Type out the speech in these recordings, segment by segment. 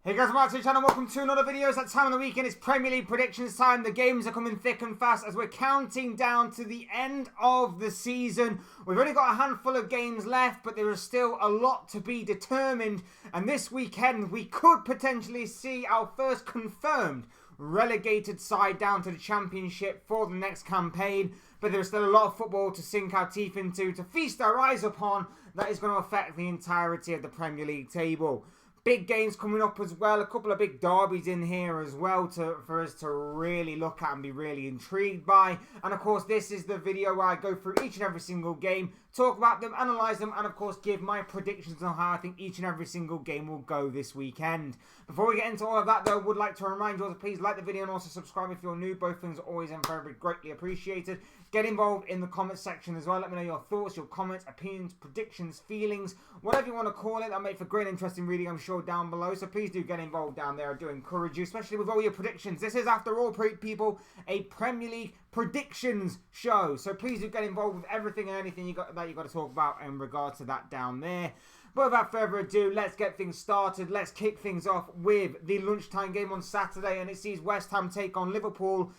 Hey guys, welcome to the channel. Welcome to another video. It's that time of the weekend. It's Premier League predictions time. The games are coming thick and fast as we're counting down to the end of the season. We've only got a handful of games left, but there is still a lot to be determined. And this weekend, we could potentially see our first confirmed relegated side down to the Championship for the next campaign. But there is still a lot of football to sink our teeth into, to feast our eyes upon, that is going to affect the entirety of the Premier League table. Big games coming up as well. A couple of big derbies in here as well for us to really look at and be really intrigued by. And of course, this is the video where I go through each and every single game, talk about them, analyse them, and of course give my predictions on how I think each and every single game will go this weekend. Before we get into all of that though, I would like to remind you all to please like the video and also subscribe if you're new. Both things are always and very greatly appreciated. Get involved in the comment section as well. Let me know your thoughts, your comments, opinions, predictions, feelings, whatever you want to call it. That'll make for great interesting reading, I'm sure, down below. So please do get involved down there. I do encourage you, especially with all your predictions. This is, after all, people, a Premier League predictions show. So please do get involved with everything and anything you got to talk about in regard to that down there. But without further ado, let's get things started. Let's kick things off with the lunchtime game on Saturday, and it sees West Ham take on Liverpool.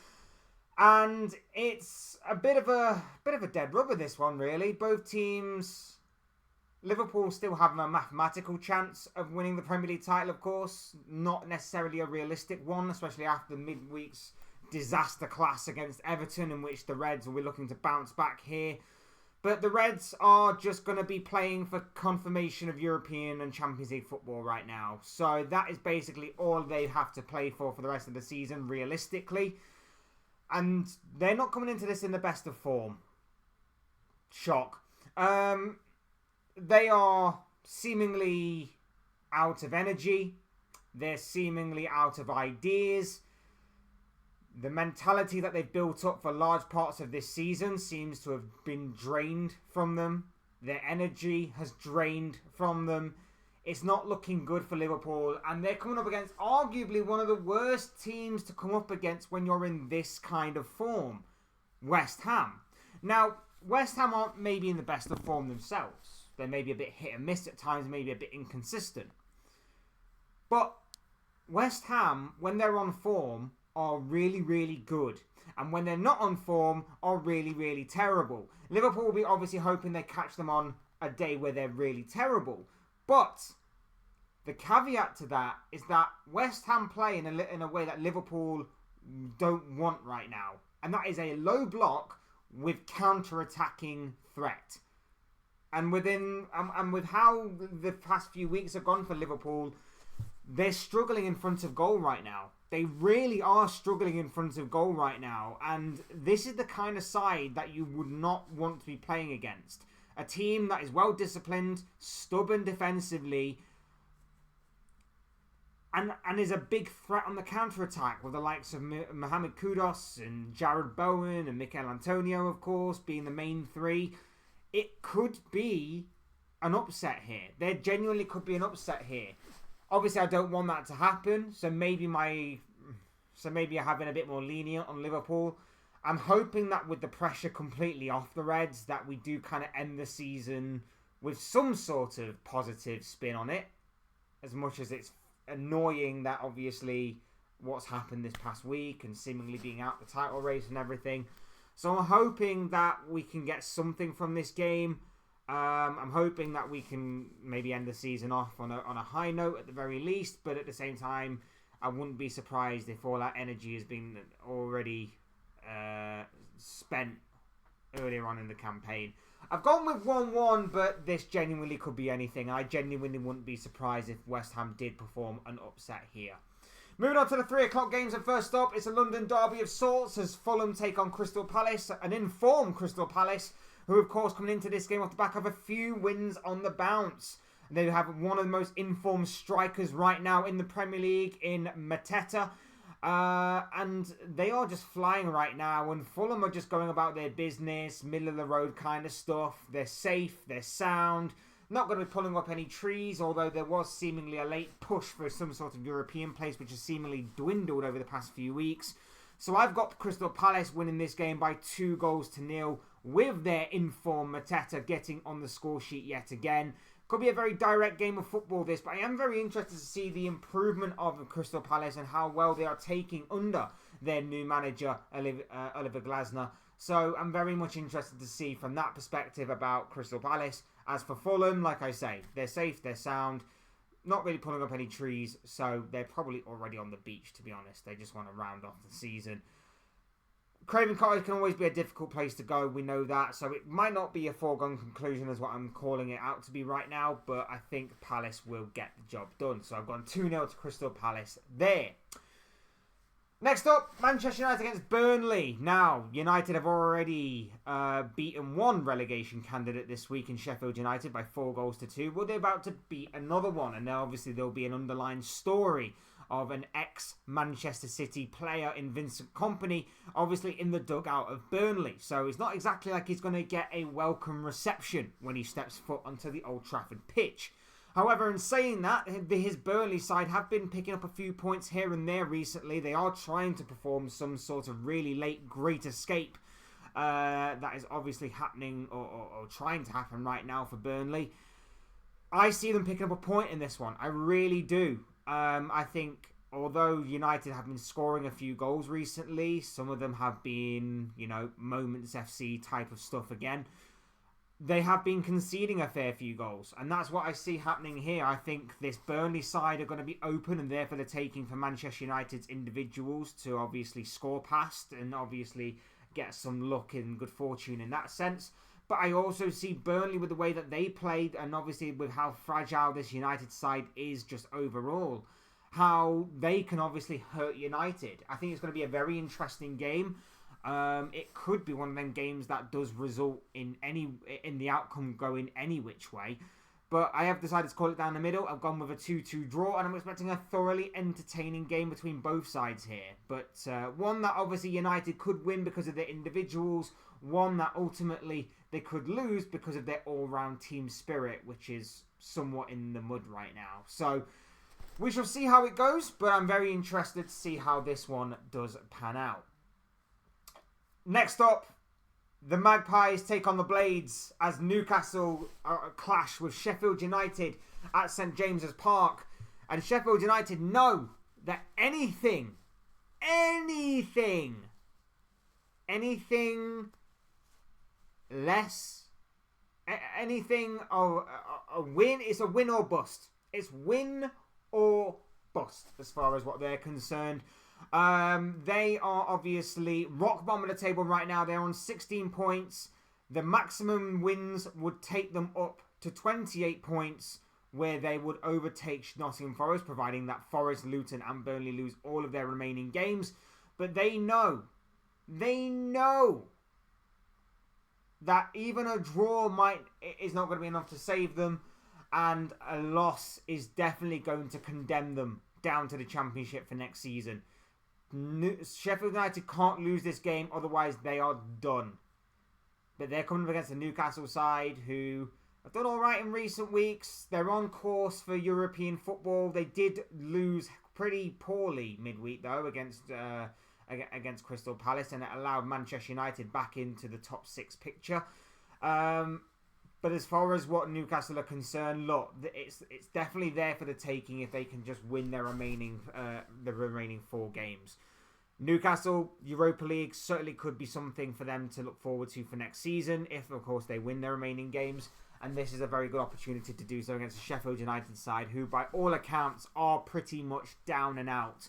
And it's a bit of a dead rubber, this one, really. Both teams, Liverpool still have a mathematical chance of winning the Premier League title, of course. Not necessarily a realistic one, especially after midweek's disaster clash against Everton, in which the Reds will be looking to bounce back here. But the Reds are just going to be playing for confirmation of European and Champions League football right now. So that is basically all they have to play for the rest of the season, realistically. And they're not coming into this in the best of form. Shock. They are seemingly out of energy. They're seemingly out of ideas. The mentality that they've built up for large parts of this season seems to have been drained from them. Their energy has drained from them. It's not looking good for Liverpool, and they're coming up against arguably one of the worst teams to come up against when you're in this kind of form, West Ham. Now, West Ham aren't maybe in the best of form themselves. They may be a bit hit and miss at times, maybe a bit inconsistent. But West Ham, when they're on form, are really good. And when they're not on form, are really terrible. Liverpool will be obviously hoping they catch them on a day where they're really terrible. But the caveat to that is that West Ham play in a way that Liverpool don't want right now. And that is a low block with counter-attacking threat. And with how the past few weeks have gone for Liverpool, they're struggling in front of goal right now. They really are struggling in front of goal right now. And this is the kind of side that you would not want to be playing against. A team that is well disciplined, stubborn defensively, and is a big threat on the counter-attack, with the likes of Mohamed Kudus and Jared Bowen and Mikel Antonio, of course, being the main three. It could be an upset here. There genuinely could be an upset here. Obviously, I don't want that to happen, so maybe I'm having a bit more lenient on Liverpool. I'm hoping that with the pressure completely off the Reds, that we do kind of end the season with some sort of positive spin on it. As much as it's annoying that obviously what's happened this past week and seemingly being out the title race and everything. So I'm hoping that we can get something from this game. I'm hoping that we can maybe end the season off on a high note at the very least. But at the same time, I wouldn't be surprised if all that energy has been already spent earlier on in the campaign. I've gone with 1-1, but this genuinely could be anything. I genuinely wouldn't be surprised if West Ham did perform an upset here. Moving on to the 3 o'clock games, and first up, it's a London derby of sorts as Fulham take on Crystal Palace, an informed Crystal Palace, who of course coming into this game off the back of a few wins on the bounce. They have one of the most informed strikers right now in the Premier League in Mateta. And they are just flying right now, and Fulham are just going about their business, middle of the road kind of stuff. They're safe, they're sound, not going to be pulling up any trees, although there was seemingly a late push for some sort of European place, which has seemingly dwindled over the past few weeks. So I've got Crystal Palace winning this game by 2-0, with their informed Mateta getting on the score sheet yet again. Could be a very direct game of football, this, but I am very interested to see the improvement of Crystal Palace and how well they are taking under their new manager, Oliver Glasner. So I'm very much interested to see from that perspective about Crystal Palace. As for Fulham, like I say, they're safe, they're sound, not really pulling up any trees, so they're probably already on the beach, to be honest. They just want to round off the season. Craven Cottage can always be a difficult place to go, we know that, so it might not be a foregone conclusion as what I'm calling it out to be right now, but I think Palace will get the job done. So I've gone 2-0 to Crystal Palace there. Next up, Manchester United against Burnley. Now, United have already beaten one relegation candidate this week in Sheffield United by 4-2. Well, they're about to beat another one, and now obviously there'll be an underlying story of an ex-Manchester City player in Vincent Kompany, obviously in the dugout of Burnley. So it's not exactly like he's going to get a welcome reception when he steps foot onto the Old Trafford pitch. However, in saying that, his Burnley side have been picking up a few points here and there recently. They are trying to perform some sort of really late great escape that is obviously happening or trying to happen right now for Burnley. I see them picking up a point in this one. I really do. I think although United have been scoring a few goals recently, some of them have been, Moments FC type of stuff again. They have been conceding a fair few goals, and that's what I see happening here. I think this Burnley side are going to be open and therefore they're taking for Manchester United's individuals to obviously score past and obviously get some luck and good fortune in that sense. But I also see Burnley with the way that they played and obviously with how fragile this United side is just overall, how they can obviously hurt United. I think it's going to be a very interesting game. It could be one of them games that does result in the outcome going any which way. But I have decided to call it down the middle. I've gone with a 2-2 draw, and I'm expecting a thoroughly entertaining game between both sides here. But one that obviously United could win because of their individuals, one that ultimately they could lose because of their all-round team spirit, which is somewhat in the mud right now. So we shall see how it goes, but I'm very interested to see how this one does pan out. Next up, the Magpies take on the Blades as Newcastle clash with Sheffield United at St James's Park. And Sheffield United know that anything less, anything of a win, it's a win or bust. It's win or bust as far as what they're concerned. They are obviously rock bottom of the table right now. They're on 16 points. The maximum wins would take them up to 28 points, where they would overtake Nottingham Forest, providing that Forest, Luton and Burnley lose all of their remaining games. But they know that even a draw is not going to be enough to save them, and a loss is definitely going to condemn them down to the Championship for next season. Sheffield United can't lose this game, otherwise they are done. But they're coming up against the Newcastle side, who have done alright in recent weeks. They're on course for European football. They did lose pretty poorly midweek, though, against Crystal Palace, and it allowed Manchester United back into the top 6 picture. But as far as what Newcastle are concerned, look, it's definitely there for the taking if they can just win their remaining 4 games. Newcastle, Europa League certainly could be something for them to look forward to for next season, if of course they win their remaining games. And this is a very good opportunity to do so against the Sheffield United side, who by all accounts are pretty much down and out.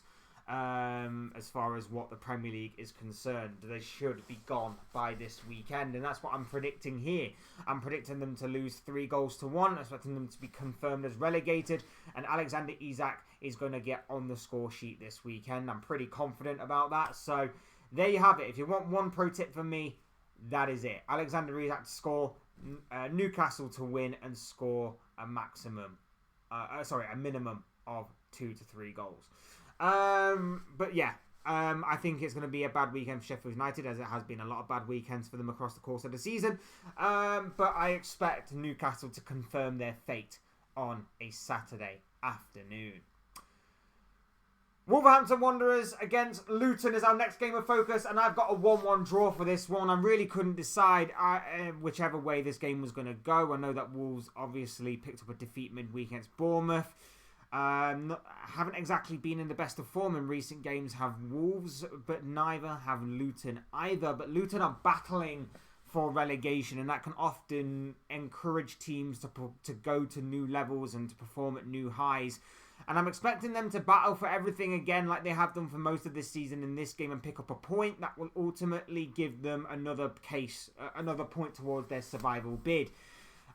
As far as what the Premier League is concerned, they should be gone by this weekend, and that's what I'm predicting here. I'm predicting them to lose 3-1. I'm expecting them to be confirmed as relegated, and Alexander Isak is going to get on the score sheet this weekend. I'm pretty confident about that. So there you have it. If you want one pro tip from me, that is it. Alexander Isak to score, Newcastle to win and score a minimum of 2 to 3 goals. But yeah, I think it's going to be a bad weekend for Sheffield United, as it has been a lot of bad weekends for them across the course of the season. But I expect Newcastle to confirm their fate on a Saturday afternoon. Wolverhampton Wanderers against Luton is our next game of focus, and I've got a 1-1 draw for this one. I really couldn't decide whichever way this game was going to go. I know that Wolves obviously picked up a defeat midweek against Bournemouth. Haven't exactly been in the best of form in recent games, have Wolves, but neither have Luton either. But Luton are battling for relegation, and that can often encourage teams to go to new levels and to perform at new highs. And I'm expecting them to battle for everything again like they have done for most of this season in this game and pick up a point that will ultimately give them another point towards their survival bid.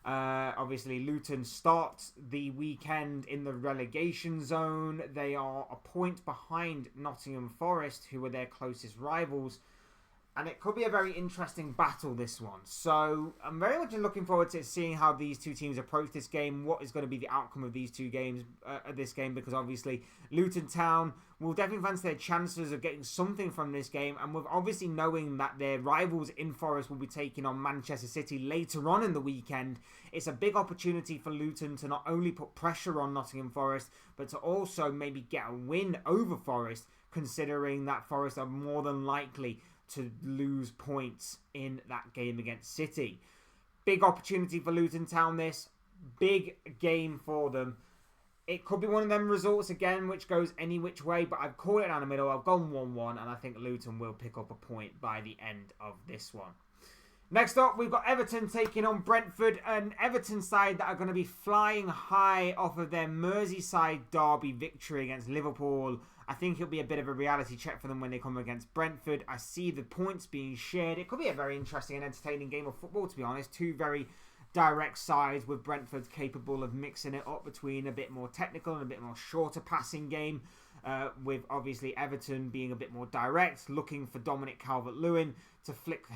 Obviously, Luton start the weekend in the relegation zone. They are a point behind Nottingham Forest, who are their closest rivals. And it could be a very interesting battle, this one. So I'm very much looking forward to seeing how these two teams approach this game. What is going to be the outcome of these two games, this game? Because obviously Luton Town will definitely fancy their chances of getting something from this game. And with obviously knowing that their rivals in Forest will be taking on Manchester City later on in the weekend, it's a big opportunity for Luton to not only put pressure on Nottingham Forest, but to also maybe get a win over Forest, considering that Forest are more than likely to lose points in that game against City. Big opportunity for Luton Town this. Big game for them. It could be one of them results again which goes any which way, but I've called it down the middle. I've gone 1-1, and I think Luton will pick up a point by the end of this one. Next up, we've got Everton taking on Brentford, an Everton side that are going to be flying high off of their Merseyside derby victory against Liverpool. I think it'll be a bit of a reality check for them when they come against Brentford. I see the points being shared. It could be a very interesting and entertaining game of football, to be honest. Two very direct sides, with Brentford capable of mixing it up between a bit more technical and a bit more shorter passing game. With obviously Everton being a bit more direct, looking for Dominic Calvert-Lewin to flick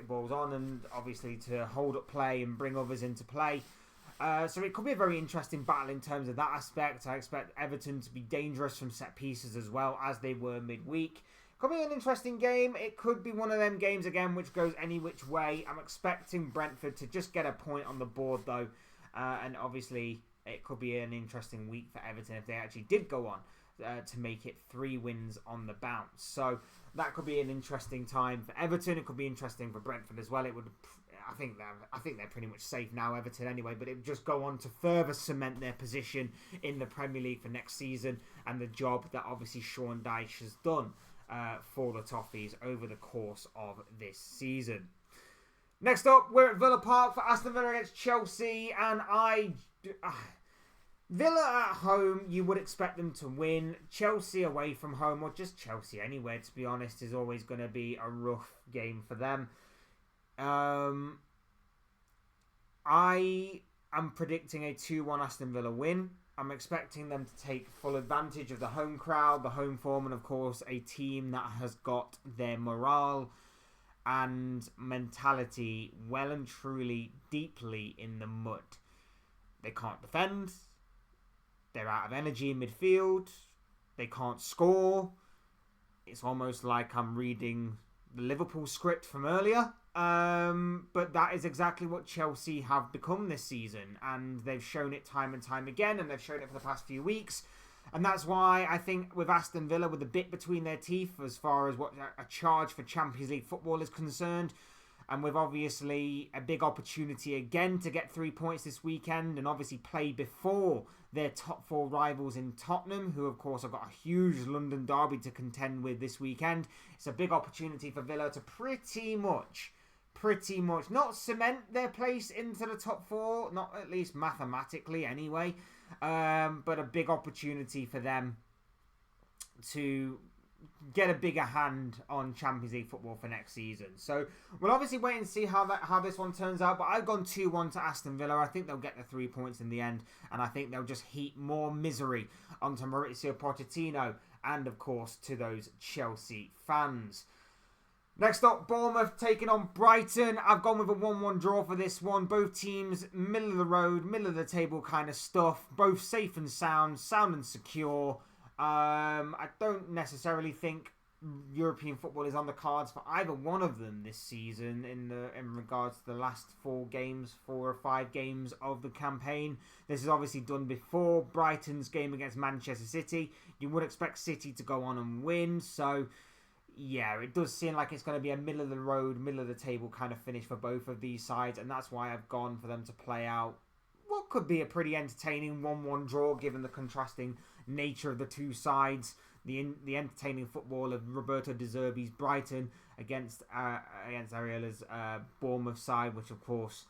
balls on and obviously to hold up play and bring others into play. So it could be a very interesting battle in terms of that aspect. I expect Everton to be dangerous from set pieces as well, as they were midweek. Could be an interesting game. It could be one of them games again which goes any which way. I'm expecting Brentford to just get a point on the board though. And obviously it could be an interesting week for Everton if they actually did go on to make it 3 wins on the bounce. So that could be an interesting time for Everton. It could be interesting for Brentford as well. It would, I think they're pretty much safe now, Everton anyway, but it would just go on to further cement their position in the Premier League for next season, and the job that obviously Sean Dyche has done for the Toffees over the course of this season. Next up, we're at Villa Park for Aston Villa against Chelsea, and Villa at home, you would expect them to win. Chelsea away from home, or just Chelsea anywhere, to be honest, is always going to be a rough game for them. I am predicting a 2-1 Aston Villa win. I'm expecting them to take full advantage of the home crowd, the home form, and of course a team that has got their morale and mentality well and truly deeply in the mud. They can't defend. They're out of energy in midfield. They can't score. It's almost like I'm reading the Liverpool script from earlier. But that is exactly what Chelsea have become this season. And they've shown it time and time again. And they've shown it for the past few weeks. And that's why I think with Aston Villa, with a bit between their teeth as far as what a charge for Champions League football is concerned, and with obviously a big opportunity again to get 3 points this weekend and obviously play before their top 4 rivals in Tottenham, who of course have got a huge London derby to contend with this weekend. It's a big opportunity for Villa to pretty much not cement their place into the top 4, not at least mathematically anyway, but a big opportunity for them to get a bigger hand on Champions League football for next season. So we'll obviously wait and see how this one turns out. But I've gone 2-1 to Aston Villa. I think they'll get the 3 points in the end, and I think they'll just heap more misery onto Mauricio Pochettino and of course to those Chelsea fans. Next up, Bournemouth taking on Brighton. I've gone with a 1-1 draw for this one. Both teams, middle of the road, middle of the table kind of stuff. Both safe and sound and secure. I don't necessarily think European football is on the cards for either one of them this season in regards to the last 4 or 5 games of the campaign. This is obviously done before Brighton's game against Manchester City. You would expect City to go on and win, so yeah, it does seem like it's going to be a middle of the road, middle of the table kind of finish for both of these sides, and that's why I've gone for them to play out what could be a pretty entertaining 1-1 draw given the contrasting nature of the two sides. The entertaining football of Roberto De Zerbi's Brighton against Ariela's Bournemouth side, which of course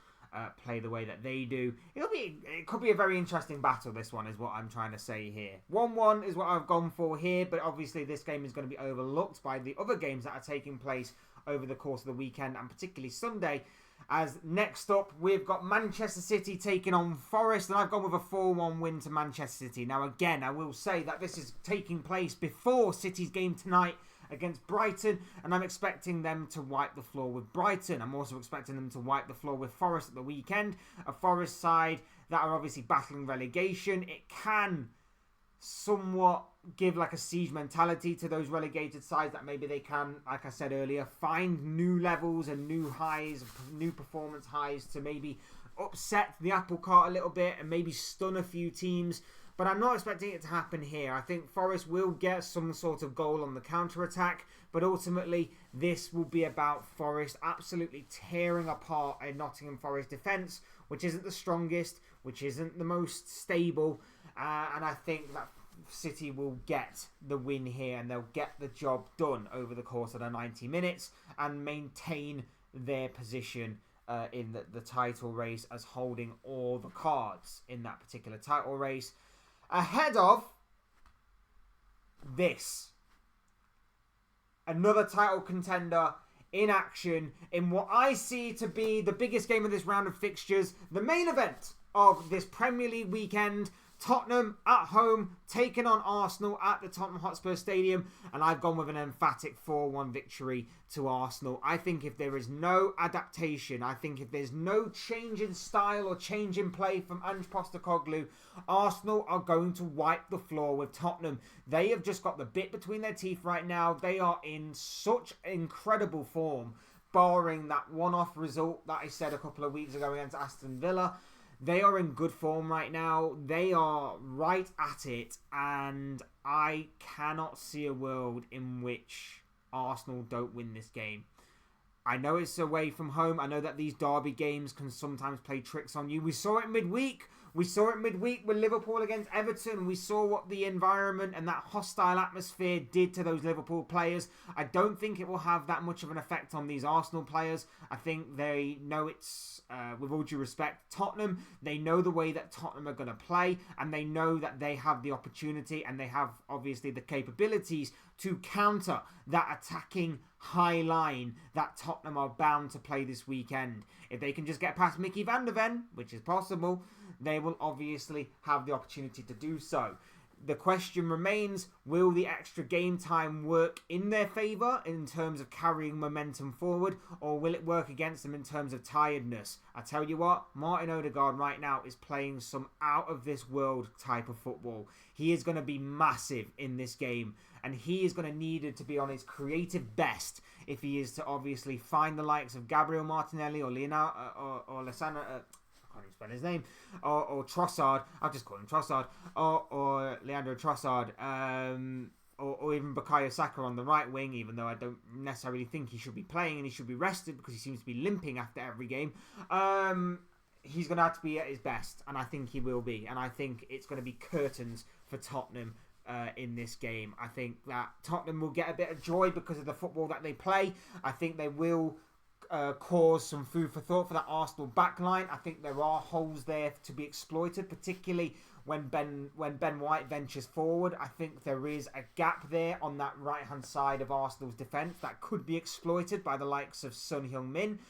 play the way that they do. It could be a very interesting battle, this one, is what I'm trying to say here. 1-1 is what I've gone for here, but obviously this game is going to be overlooked by the other games that are taking place over the course of the weekend, and particularly Sunday. As next up, we've got Manchester City taking on Forest, and I've gone with a 4-1 win to Manchester City. Now, again, I will say that this is taking place before City's game tonight against Brighton, and I'm expecting them to wipe the floor with Brighton. I'm also expecting them to wipe the floor with Forest at the weekend. A Forest side that are obviously battling relegation. It can somewhat give like a siege mentality to those relegated sides that maybe they can, like I said earlier, find new levels and new highs, new performance highs to maybe upset the apple cart a little bit and maybe stun a few teams. But I'm not expecting it to happen here. I think Forest will get some sort of goal on the counter-attack, but ultimately this will be about Forest absolutely tearing apart a Nottingham Forest defence, which isn't the strongest, which isn't the most stable, and I think that City will get the win here and they'll get the job done over the course of the 90 minutes and maintain their position in the title race as holding all the cards in that particular title race. Ahead of this, another title contender in action in what I see to be the biggest game of this round of fixtures, the main event of this Premier League weekend. Tottenham at home, taking on Arsenal at the Tottenham Hotspur Stadium, and I've gone with an emphatic 4-1 victory to Arsenal. I think if there is no adaptation, I think if there's no change in style or change in play from Ange Postecoglou, Arsenal are going to wipe the floor with Tottenham. They have just got the bit between their teeth right now. They are in such incredible form, barring that one-off result that I said a couple of weeks ago against Aston Villa. They are in good form right now. They are right at it. And I cannot see a world in which Arsenal don't win this game. I know it's away from home. I know that these derby games can sometimes play tricks on you. We saw it midweek. With Liverpool against Everton. We saw what the environment and that hostile atmosphere did to those Liverpool players. I don't think it will have that much of an effect on these Arsenal players. I think they know it's, with all due respect, Tottenham. They know the way that Tottenham are going to play, and they know that they have the opportunity and they have obviously the capabilities to counter that attacking high line that Tottenham are bound to play this weekend. If they can just get past Mickey van der Ven, which is possible, they will obviously have the opportunity to do so. The question remains, will the extra game time work in their favour in terms of carrying momentum forward, or will it work against them in terms of tiredness? I tell you what, Martin Odegaard right now is playing some out-of-this-world type of football. He is going to be massive in this game, and he is going to need it to be on his creative best if he is to obviously find the likes of Gabriel Martinelli or Leonardo or Lissandro. I can't even spell his name, or Trossard. I'll just call him Trossard, or Leandro Trossard, or even Bukayo Saka on the right wing, even though I don't necessarily think he should be playing and he should be rested because he seems to be limping after every game. He's going to have to be at his best, and I think he will be, and I think it's going to be curtains for Tottenham in this game. I think that Tottenham will get a bit of joy because of the football that they play. I think they will cause some food for thought for that Arsenal backline. I think there are holes there to be exploited, particularly when Ben White ventures forward. I think there is a gap there on that right-hand side of Arsenal's defence that could be exploited by the likes of Son Heung-min.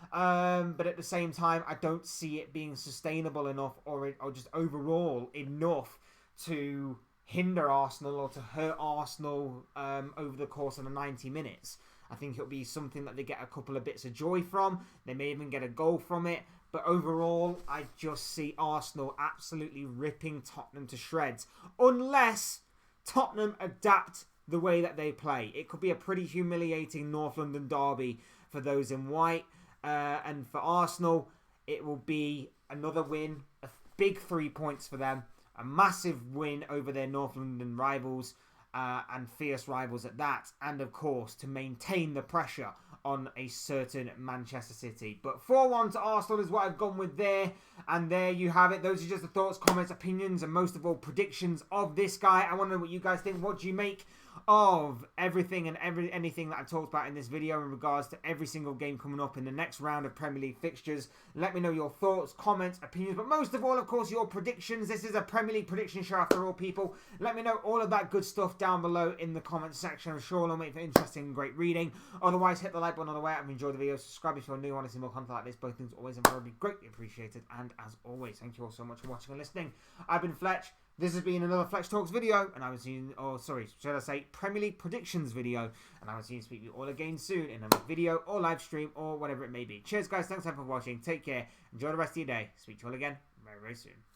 But at the same time, I don't see it being sustainable enough or just overall enough to hinder Arsenal or to hurt Arsenal over the course of the 90 minutes. I think it'll be something that they get a couple of bits of joy from. They may even get a goal from it. But overall, I just see Arsenal absolutely ripping Tottenham to shreds. Unless Tottenham adapt the way that they play. It could be a pretty humiliating North London derby for those in white. And for Arsenal, it will be another win, a big 3 points for them, a massive win over their North London rivals, and fierce rivals at that, and of course to maintain the pressure on a certain Manchester City. But 4-1 to Arsenal is what I've gone with there, and there you have it. Those are just the thoughts, comments, opinions, and most of all predictions of this guy. I want to know what you guys think. What do you make of everything and anything that I've talked about in this video in regards to every single game coming up in the next round of Premier League fixtures? Let me know your thoughts, comments, opinions, but most of all, of course, your predictions. This is a Premier League prediction show after all, people. Let me know all of that good stuff down below in the comments section. I'm sure it'll make for interesting and great reading. Otherwise, hit the like button on the way out and enjoy the video. Subscribe if you're new. Want to see more content like this. Both things always and probably greatly appreciated. And as always, thank you all so much for watching and listening. I've been Fletch. This has been another Fletch Talks video, and I will see you, should I say, Premier League predictions video, and I will see you speak to you all again soon in another video or live stream or whatever it may be. Cheers, guys. Thanks for watching. Take care. Enjoy the rest of your day. Speak to you all again very, very soon.